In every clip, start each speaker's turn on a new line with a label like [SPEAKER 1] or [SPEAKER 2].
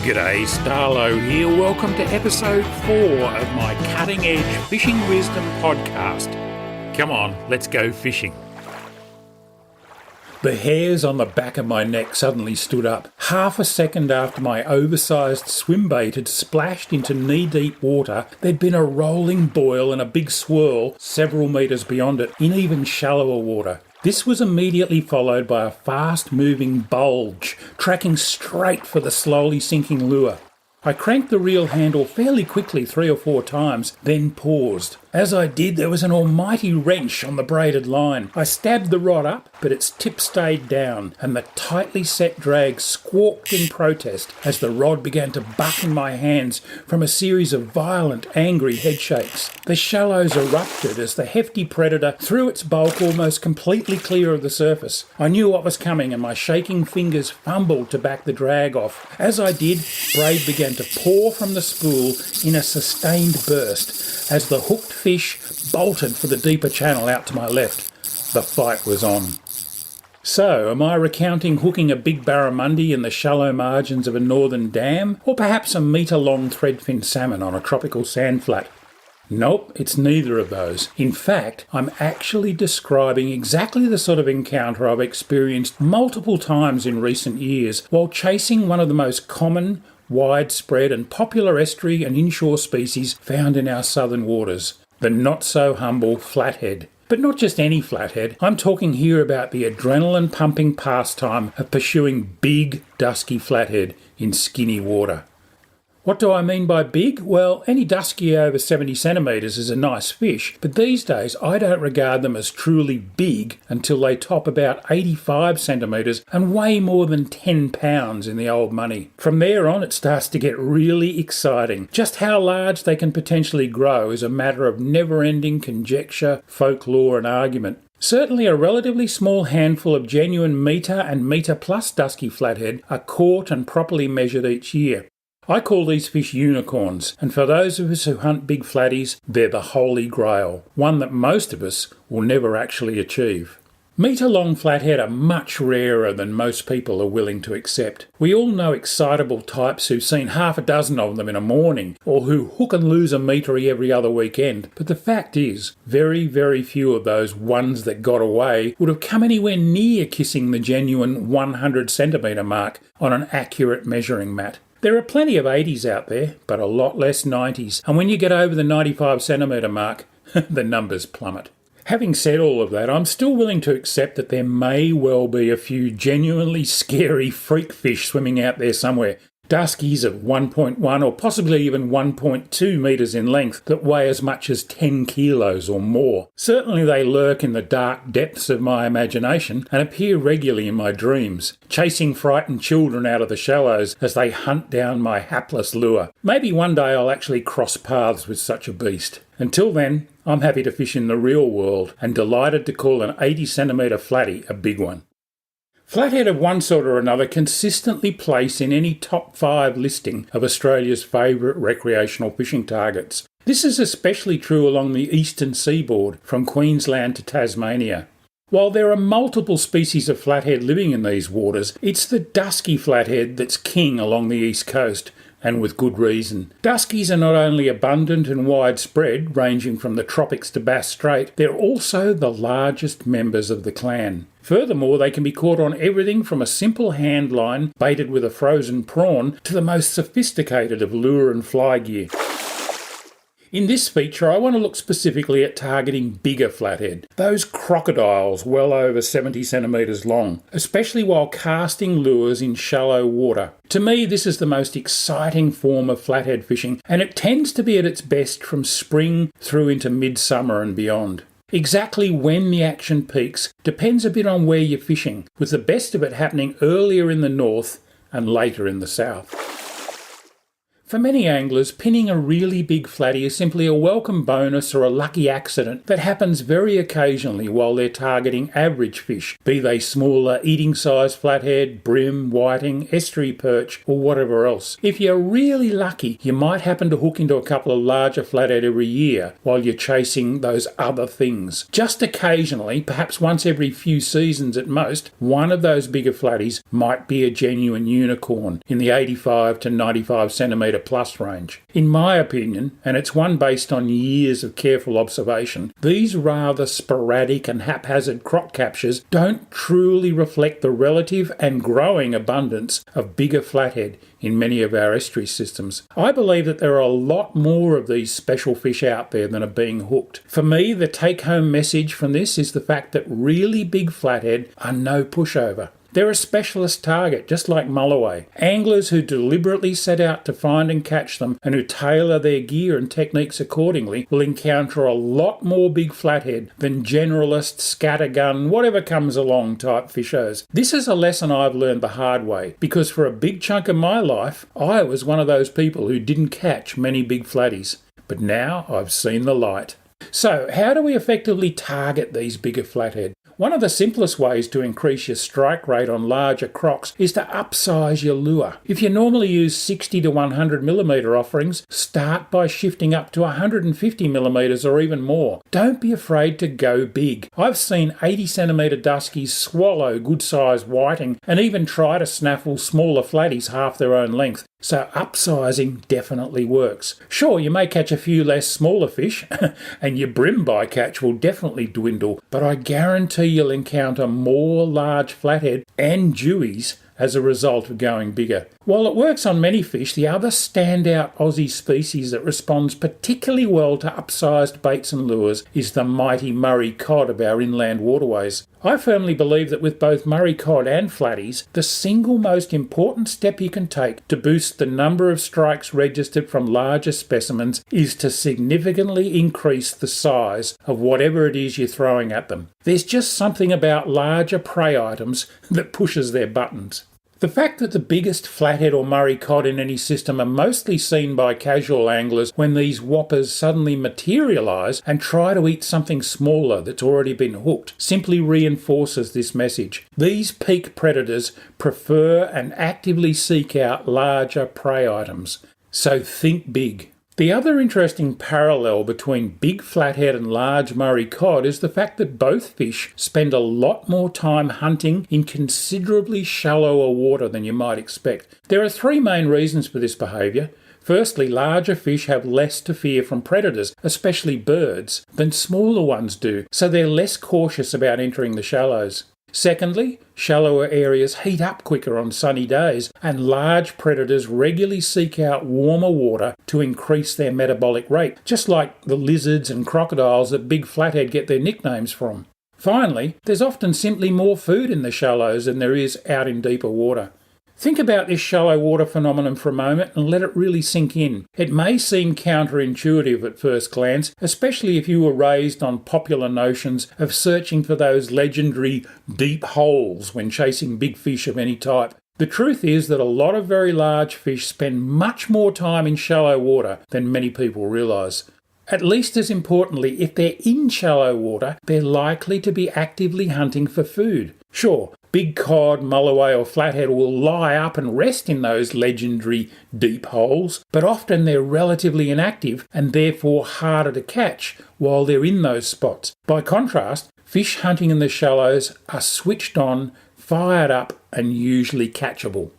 [SPEAKER 1] G'day, Starlo here. Welcome to episode 4 of my Cutting Edge Fishing Wisdom podcast. Come on, let's go fishing. The hairs on the back of my neck suddenly stood up. Half a second after my oversized swim bait had splashed into knee-deep water, there'd been a rolling boil and a big swirl several metres beyond it in even shallower water. This was immediately followed by a fast-moving bulge, tracking straight for the slowly sinking lure. I cranked the reel handle fairly quickly 3 or 4 times, then paused. As I did, there was an almighty wrench on the braided line. I stabbed the rod up, but its tip stayed down, and the tightly set drag squawked in protest as the rod began to buck in my hands from a series of violent, angry headshakes. The shallows erupted as the hefty predator threw its bulk almost completely clear of the surface. I knew what was coming, and my shaking fingers fumbled to back the drag off. As I did, braid began to pour from the spool in a sustained burst as the hooked fish bolted for the deeper channel out to my left. The fight was on. So, am I recounting hooking a big barramundi in the shallow margins of a northern dam, or perhaps a metre-long threadfin salmon on a tropical sandflat? Nope, it's neither of those. In fact, I'm actually describing exactly the sort of encounter I've experienced multiple times in recent years while chasing one of the most common, widespread and popular estuary and inshore species found in our southern waters, the not-so-humble flathead. But not just any flathead. I'm talking here about the adrenaline-pumping pastime of pursuing big, dusky flathead in skinny water. What do I mean by big? Well, any dusky over 70 centimetres is a nice fish, but these days I don't regard them as truly big until they top about 85 centimetres and weigh more than 10 pounds in the old money. From there on it starts to get really exciting. Just how large they can potentially grow is a matter of never-ending conjecture, folklore and argument. Certainly a relatively small handful of genuine metre and metre-plus dusky flathead are caught and properly measured each year. I call these fish unicorns, and for those of us who hunt big flatties, they're the holy grail, one that most of us will never actually achieve. Metre-long flathead are much rarer than most people are willing to accept. We all know excitable types who've seen half a dozen of them in a morning, or who hook and lose a metre every other weekend, but the fact is, very, very few of those ones that got away would have come anywhere near kissing the genuine 100 centimetre mark on an accurate measuring mat. There are plenty of 80s out there, but a lot less 90s, and when you get over the 95 centimetre mark, the numbers plummet. Having said all of that, I'm still willing to accept that there may well be a few genuinely scary freak fish swimming out there somewhere. Duskies of 1.1 or possibly even 1.2 metres in length that weigh as much as 10 kilos or more. Certainly they lurk in the dark depths of my imagination and appear regularly in my dreams, chasing frightened children out of the shallows as they hunt down my hapless lure. Maybe one day I'll actually cross paths with such a beast. Until then, I'm happy to fish in the real world and delighted to call an 80 centimetre flatty a big one. Flathead of one sort or another consistently place in any top 5 listing of Australia's favourite recreational fishing targets. This is especially true along the eastern seaboard, from Queensland to Tasmania. While there are multiple species of flathead living in these waters, it's the dusky flathead that's king along the east coast, and with good reason. Duskies are not only abundant and widespread, ranging from the tropics to Bass Strait, they're also the largest members of the clan. Furthermore, they can be caught on everything from a simple hand line baited with a frozen prawn to the most sophisticated of lure and fly gear. In this feature, I want to look specifically at targeting bigger flathead, those crocodiles well over 70 centimetres long, especially while casting lures in shallow water. To me, this is the most exciting form of flathead fishing, and it tends to be at its best from spring through into midsummer and beyond. Exactly when the action peaks depends a bit on where you're fishing, with the best of it happening earlier in the north and later in the south. For many anglers, pinning a really big flatty is simply a welcome bonus or a lucky accident that happens very occasionally while they're targeting average fish, be they smaller eating-sized flathead, bream, whiting, estuary perch, or whatever else. If you're really lucky, you might happen to hook into a couple of larger flathead every year while you're chasing those other things. Just occasionally, perhaps once every few seasons at most, one of those bigger flatties might be a genuine unicorn in the 85 to 95 centimetre plus range. In my opinion, and it's one based on years of careful observation, these rather sporadic and haphazard croc captures don't truly reflect the relative and growing abundance of bigger flathead in many of our estuary systems. I believe that there are a lot more of these special fish out there than are being hooked. For me, the take-home message from this is the fact that really big flathead are no pushover. They're a specialist target, just like mulloway. Anglers who deliberately set out to find and catch them and who tailor their gear and techniques accordingly will encounter a lot more big flathead than generalist, scattergun, whatever comes along type fishers. This is a lesson I've learned the hard way, because for a big chunk of my life, I was one of those people who didn't catch many big flatties. But now I've seen the light. So, how do we effectively target these bigger flathead? One of the simplest ways to increase your strike rate on larger crocs is to upsize your lure. If you normally use 60 to 100 millimetre offerings, start by shifting up to 150 millimetres or even more. Don't be afraid to go big. I've seen 80 centimetre duskies swallow good sized whiting and even try to snaffle smaller flatties half their own length. So upsizing definitely works. Sure, you may catch a few less smaller fish and your bream bycatch will definitely dwindle, but I guarantee you'll encounter more large flathead and dewies as a result of going bigger. While it works on many fish, the other standout Aussie species that responds particularly well to upsized baits and lures is the mighty Murray cod of our inland waterways. I firmly believe that with both Murray cod and flatties, the single most important step you can take to boost the number of strikes registered from larger specimens is to significantly increase the size of whatever it is you're throwing at them. There's just something about larger prey items that pushes their buttons. The fact that the biggest flathead or Murray cod in any system are mostly seen by casual anglers when these whoppers suddenly materialise and try to eat something smaller that's already been hooked simply reinforces this message. These peak predators prefer and actively seek out larger prey items. So think big. The other interesting parallel between big flathead and large Murray cod is the fact that both fish spend a lot more time hunting in considerably shallower water than you might expect. There are three main reasons for this behaviour. Firstly, larger fish have less to fear from predators, especially birds, than smaller ones do, so they're less cautious about entering the shallows. Secondly, shallower areas heat up quicker on sunny days, and large predators regularly seek out warmer water to increase their metabolic rate, just like the lizards and crocodiles that big flathead get their nicknames from. Finally, there's often simply more food in the shallows than there is out in deeper water. Think about this shallow water phenomenon for a moment and let it really sink in. It may seem counterintuitive at first glance, especially if you were raised on popular notions of searching for those legendary deep holes when chasing big fish of any type. The truth is that a lot of very large fish spend much more time in shallow water than many people realise. At least as importantly, if they're in shallow water, they're likely to be actively hunting for food. Sure, big cod, mulloway or flathead will lie up and rest in those legendary deep holes, but often they're relatively inactive and therefore harder to catch while they're in those spots. By contrast, fish hunting in the shallows are switched on, fired up and usually catchable.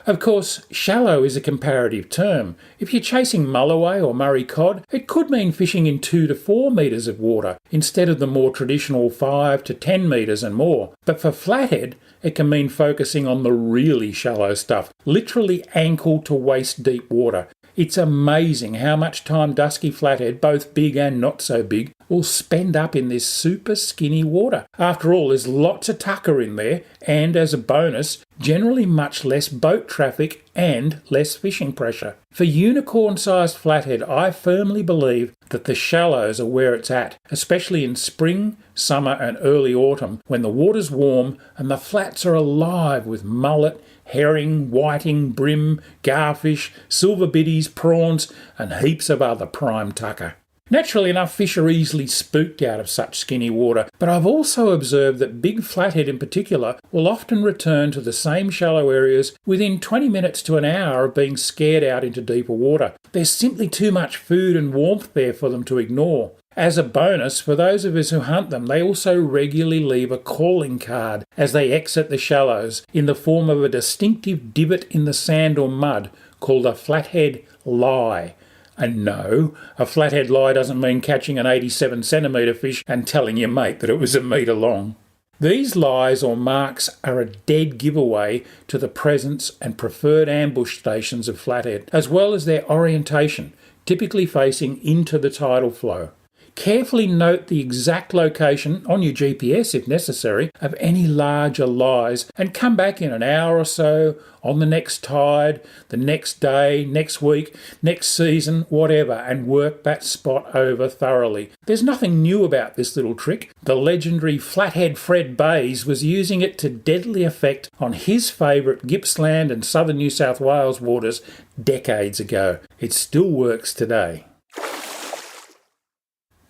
[SPEAKER 1] Of course, shallow is a comparative term. If you're chasing mulloway or Murray cod, it could mean fishing in 2 to 4 metres of water instead of the more traditional 5 to 10 metres and more. But for flathead, it can mean focusing on the really shallow stuff, literally ankle to waist deep water. It's amazing how much time dusky flathead, both big and not so big, will spend up in this super skinny water. After all, there's lots of tucker in there, and as a bonus, generally much less boat traffic and less fishing pressure. For unicorn-sized flathead, I firmly believe that the shallows are where it's at, especially in spring, summer and early autumn when the water's warm and the flats are alive with mullet, herring, whiting, brim, garfish, silver biddies, prawns, and heaps of other prime tucker. Naturally enough, fish are easily spooked out of such skinny water, but I've also observed that big flathead in particular will often return to the same shallow areas within 20 minutes to an hour of being scared out into deeper water. There's simply too much food and warmth there for them to ignore. As a bonus, for those of us who hunt them, they also regularly leave a calling card as they exit the shallows in the form of a distinctive divot in the sand or mud called a flathead lie. And no, a flathead lie doesn't mean catching an 87 centimetre fish and telling your mate that it was a metre long. These lies or marks are a dead giveaway to the presence and preferred ambush stations of flathead, as well as their orientation, typically facing into the tidal flow. Carefully note the exact location, on your GPS if necessary, of any larger lies and come back in an hour or so, on the next tide, the next day, next week, next season, whatever, and work that spot over thoroughly. There's nothing new about this little trick. The legendary Flathead Fred Bayes was using it to deadly effect on his favourite Gippsland and southern New South Wales waters decades ago. It still works today.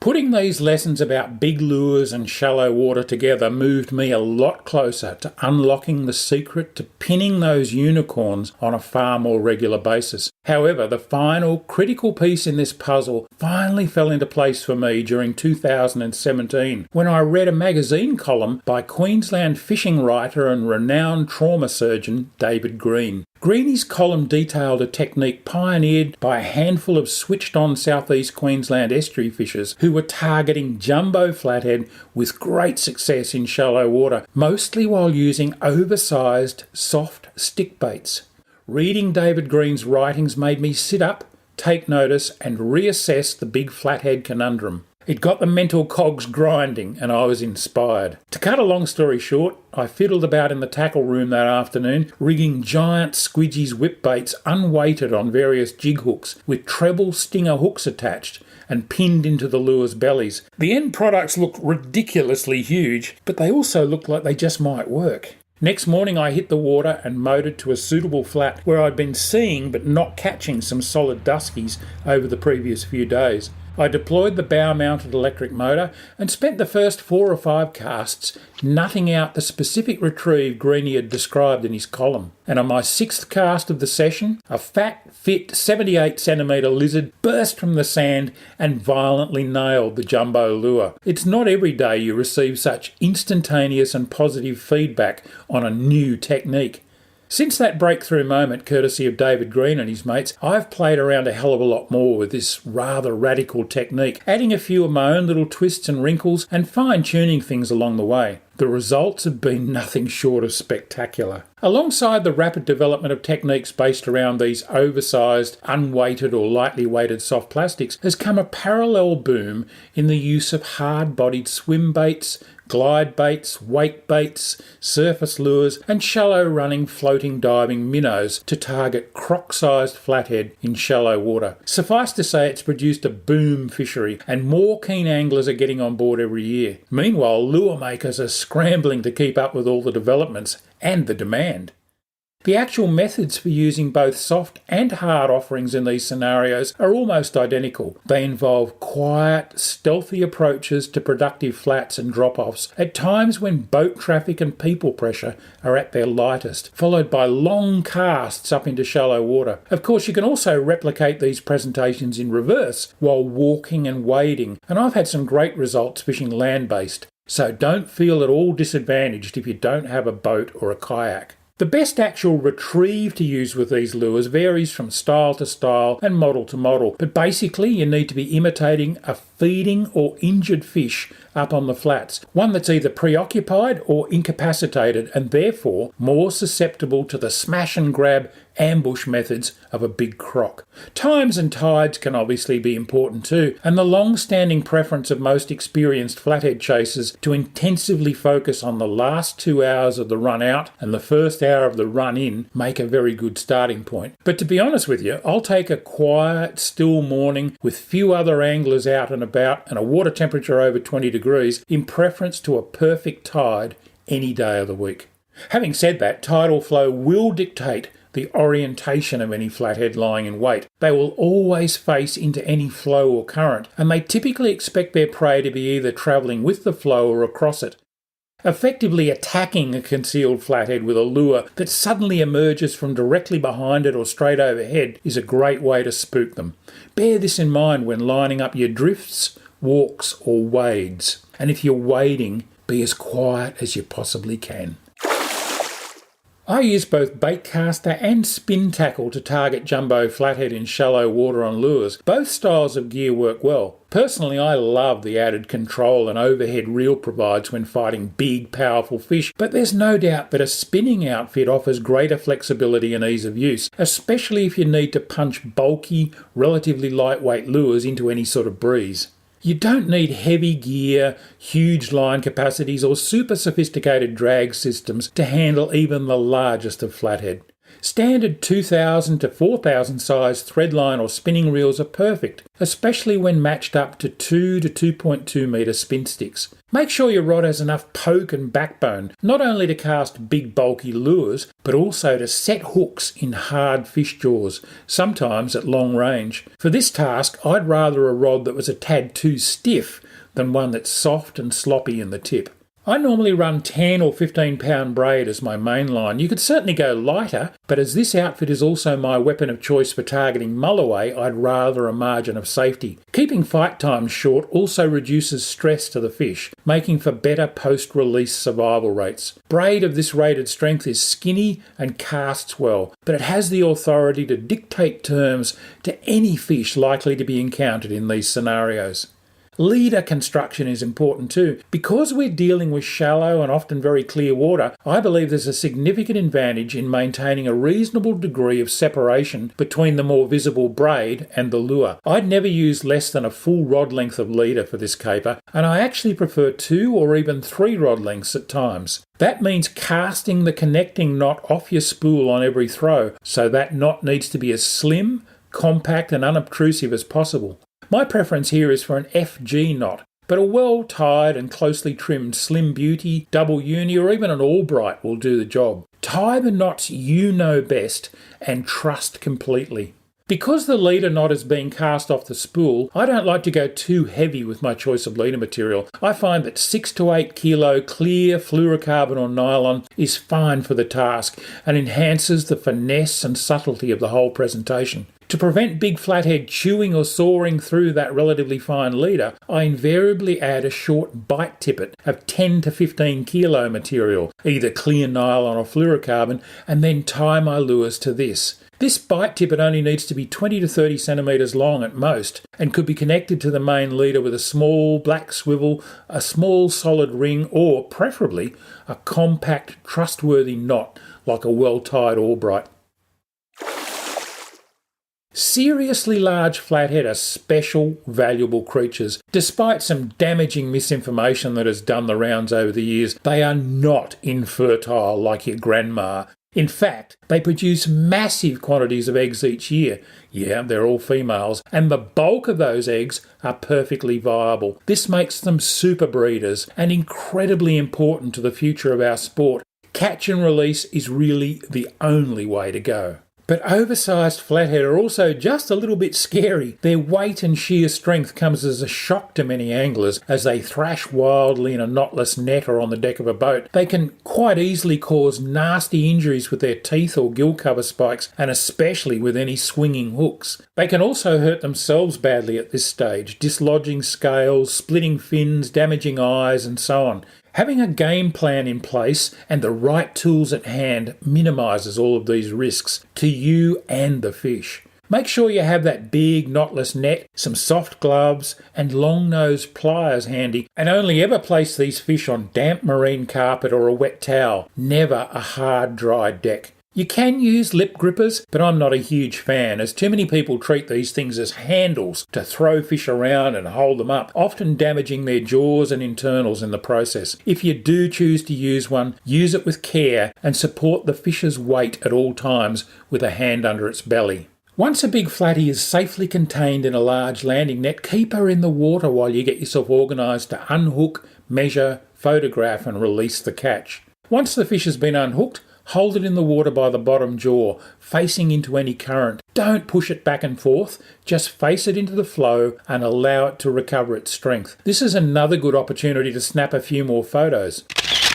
[SPEAKER 1] Putting these lessons about big lures and shallow water together moved me a lot closer to unlocking the secret to pinning those unicorns on a far more regular basis. However, the final critical piece in this puzzle finally fell into place for me during 2017 when I read a magazine column by Queensland fishing writer and renowned trauma surgeon David Green. Greeny's column detailed a technique pioneered by a handful of switched-on southeast Queensland estuary fishers who were targeting jumbo flathead with great success in shallow water, mostly while using oversized, soft stick baits. Reading David Green's writings made me sit up, take notice, and reassess the big flathead conundrum. It got the mental cogs grinding and I was inspired. To cut a long story short, I fiddled about in the tackle room that afternoon, rigging giant squidgies whip baits unweighted on various jig hooks with treble stinger hooks attached and pinned into the lures' bellies. The end products looked ridiculously huge, but they also looked like they just might work. Next morning I hit the water and motored to a suitable flat where I'd been seeing but not catching some solid duskies over the previous few days. I deployed the bow-mounted electric motor and spent the first 4 or 5 casts nutting out the specific retrieve Greenie had described in his column. And on my 6th cast of the session, a fat, fit 78cm lizard burst from the sand and violently nailed the jumbo lure. It's not every day you receive such instantaneous and positive feedback on a new technique. Since that breakthrough moment, courtesy of David Green and his mates, I've played around a hell of a lot more with this rather radical technique, adding a few of my own little twists and wrinkles and fine-tuning things along the way. The results have been nothing short of spectacular. Alongside the rapid development of techniques based around these oversized, unweighted or lightly weighted soft plastics has come a parallel boom in the use of hard-bodied swim baits, glide baits, wake baits, surface lures and shallow-running floating diving minnows to target croc-sized flathead in shallow water. Suffice to say it's produced a boom fishery and more keen anglers are getting on board every year. Meanwhile, lure makers are scrambling to keep up with all the developments and the demand. The actual methods for using both soft and hard offerings in these scenarios are almost identical. They involve quiet, stealthy approaches to productive flats and drop-offs at times when boat traffic and people pressure are at their lightest, followed by long casts up into shallow water. Of course, you can also replicate these presentations in reverse while walking and wading, and I've had some great results fishing land-based. So don't feel at all disadvantaged if you don't have a boat or a kayak. The best actual retrieve to use with these lures varies from style to style and model to model, but basically you need to be imitating a feeding or injured fish up on the flats, one that's either preoccupied or incapacitated and therefore more susceptible to the smash and grab ambush methods of a big croc. Times and tides can obviously be important too, and the long-standing preference of most experienced flathead chasers to intensively focus on the last 2 hours of the run out and the first hour of the run in make a very good starting point. But to be honest with you, I'll take a quiet, still morning with few other anglers out and about and a water temperature over 20 degrees in preference to a perfect tide any day of the week. Having said that, tidal flow will dictate the orientation of any flathead lying in wait. They will always face into any flow or current, and they typically expect their prey to be either travelling with the flow or across it. Effectively attacking a concealed flathead with a lure that suddenly emerges from directly behind it or straight overhead is a great way to spook them. Bear this in mind when lining up your drifts, walks or wades. And if you're wading, be as quiet as you possibly can. I use both bait caster and spin tackle to target jumbo flathead in shallow water on lures. Both styles of gear work well. Personally, I love the added control an overhead reel provides when fighting big, powerful fish, but there's no doubt that a spinning outfit offers greater flexibility and ease of use, especially if you need to punch bulky, relatively lightweight lures into any sort of breeze. You don't need heavy gear, huge line capacities or super sophisticated drag systems to handle even the largest of flathead. Standard 2000 to 4000 size threadline or spinning reels are perfect, especially when matched up to 2 to 2.2 metre spin sticks. Make sure your rod has enough poke and backbone, not only to cast big bulky lures, but also to set hooks in hard fish jaws, sometimes at long range. For this task, I'd rather a rod that was a tad too stiff than one that's soft and sloppy in the tip. I normally run 10 or 15 pound braid as my main line. You could certainly go lighter, but as this outfit is also my weapon of choice for targeting mulloway, I'd rather a margin of safety. Keeping fight times short also reduces stress to the fish, making for better post-release survival rates. Braid of this rated strength is skinny and casts well, but it has the authority to dictate terms to any fish likely to be encountered in these scenarios. Leader construction is important too. Because we're dealing with shallow and often very clear water, I believe there's a significant advantage in maintaining a reasonable degree of separation between the more visible braid and the lure. I'd never use less than a full rod length of leader for this caper, and I actually prefer 2 or even 3 rod lengths at times. That means casting the connecting knot off your spool on every throw, so that knot needs to be as slim, compact and unobtrusive as possible. My preference here is for an FG knot, but a well-tied and closely trimmed Slim Beauty, double uni or even an Albright will do the job. Tie the knots you know best and trust completely. Because the leader knot is being cast off the spool, I don't like to go too heavy with my choice of leader material. I find that 6 to 8 kilo clear fluorocarbon or nylon is fine for the task and enhances the finesse and subtlety of the whole presentation. To prevent big flathead chewing or sawing through that relatively fine leader, I invariably add a short bite tippet of 10 to 15 kilo material, either clear nylon or fluorocarbon, and then tie my lures to this. This bite tippet only needs to be 20 to 30 centimetres long at most and could be connected to the main leader with a small black swivel, a small solid ring or, preferably, a compact trustworthy knot like a well-tied Albright. Seriously large flathead are special, valuable creatures. Despite some damaging misinformation that has done the rounds over the years, they are not infertile like your grandma. In fact, they produce massive quantities of eggs each year. Yeah, they're all females, and the bulk of those eggs are perfectly viable. This makes them super breeders and incredibly important to the future of our sport. Catch and release is really the only way to go. But oversized flathead are also just a little bit scary. Their weight and sheer strength comes as a shock to many anglers as they thrash wildly in a knotless net or on the deck of a boat. They can quite easily cause nasty injuries with their teeth or gill cover spikes, and especially with any swinging hooks. They can also hurt themselves badly at this stage, dislodging scales, splitting fins, damaging eyes, and so on. Having a game plan in place and the right tools at hand minimises all of these risks to you and the fish. Make sure you have that big knotless net, some soft gloves and long-nosed pliers handy, and only ever place these fish on damp marine carpet or a wet towel, never a hard, dry deck. You can use lip grippers, but I'm not a huge fan, as too many people treat these things as handles to throw fish around and hold them up, often damaging their jaws and internals in the process. If you do choose to use one, use it with care and support the fish's weight at all times with a hand under its belly. Once a big flatty is safely contained in a large landing net, keep her in the water while you get yourself organised to unhook, measure, photograph and release the catch. Once the fish has been unhooked, hold it in the water by the bottom jaw, facing into any current. Don't push it back and forth, just face it into the flow and allow it to recover its strength. This is another good opportunity to snap a few more photos.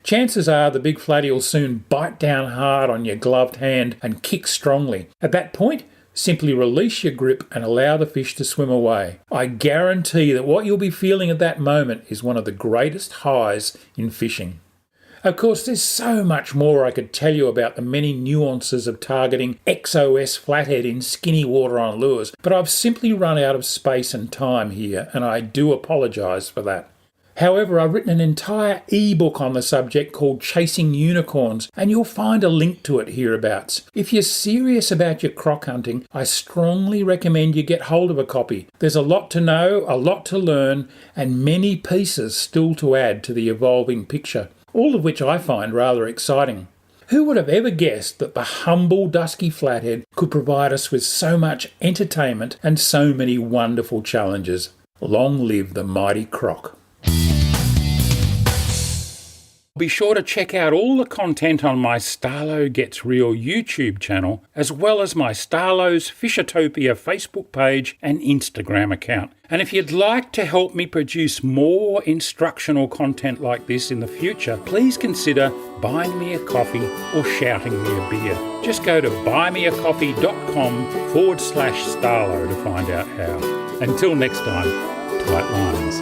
[SPEAKER 1] Chances are the big flatty will soon bite down hard on your gloved hand and kick strongly. At that point, simply release your grip and allow the fish to swim away. I guarantee that what you'll be feeling at that moment is one of the greatest highs in fishing. Of course, there's so much more I could tell you about the many nuances of targeting XOS flathead in skinny water on lures, but I've simply run out of space and time here, and I do apologise for that. However, I've written an entire ebook on the subject called Chasing Unicorns, and you'll find a link to it hereabouts. If you're serious about your croc hunting, I strongly recommend you get hold of a copy. There's a lot to know, a lot to learn, and many pieces still to add to the evolving picture, all of which I find rather exciting. Who would have ever guessed that the humble dusky flathead could provide us with so much entertainment and so many wonderful challenges? Long live the mighty croc. Be sure to check out all the content on my Starlo Gets Real YouTube channel, as well as my Starlo's Fishatopia Facebook page and Instagram account. And if you'd like to help me produce more instructional content like this in the future, please consider buying me a coffee or shouting me a beer. Just go to buymeacoffee.com/Starlo to find out how. Until next time, tight lines.